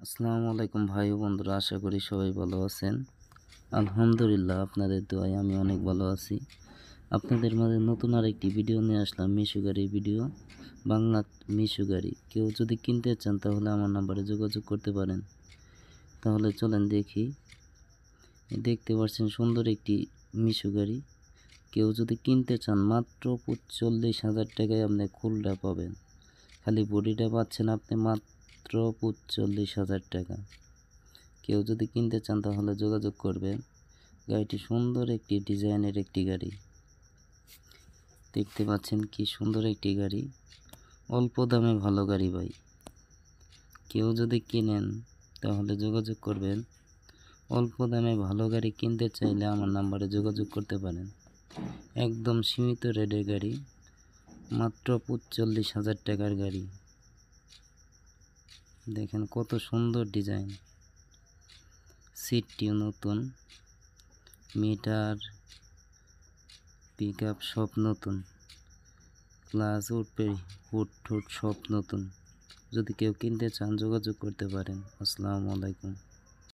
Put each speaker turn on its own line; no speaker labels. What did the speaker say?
আসসালামু আলাইকুম ভাই ও বন্ধুরা, আশা করি সবাই ভালো আছেন। আলহামদুলিল্লাহ, আপনাদের দোয়ায় আমি অনেক ভালো আছি। আপনাদের মাঝে নতুন আরেকটি ভিডিও নিয়ে আসলাম, মিশু গাড়ির ভিডিও। বাংলা মিশু গাড়ি কেউ যদি কিনতে চান তাহলে আমার নাম্বারে যোগাযোগ করতে পারেন। তাহলে চলেন দেখি। দেখতে পাচ্ছেন সুন্দর একটি মিশু গাড়ি। কেউ যদি কিনতে চান মাত্র ৪৫,০০০ টাকায় আপনি খুলটা পাবেন। খালি বডিটা পাচ্ছেন আপনি মাত্র ৪৫,০০০ টাকা। কেউ যদি কিনতে চান তাহলে যোগাযোগ করবেন। গাড়িটি সুন্দর একটি ডিজাইনের একটি গাড়ি। দেখতে পাচ্ছেন কি সুন্দর একটি গাড়ি, অল্প দামে ভালো গাড়ি ভাই। কেউ যদি কিনেন তাহলে যোগাযোগ করবেন। অল্প দামে ভালো গাড়ি কিনতে চাইলে আমার নাম্বারে যোগাযোগ করতে পারেন। একদম সীমিত রেটের গাড়ি, মাত্র ৪৫,০০০ টাকার গাড়ি। দেখেন কত সুন্দর ডিজাইন, সিটটিও নতুন, মিটার পিক আপ সব নতুন, ক্লাস হুড সব নতুন। যদি কেউ কিনতে চান যোগাযোগ করতে পারেন। আসসালামু আলাইকুম।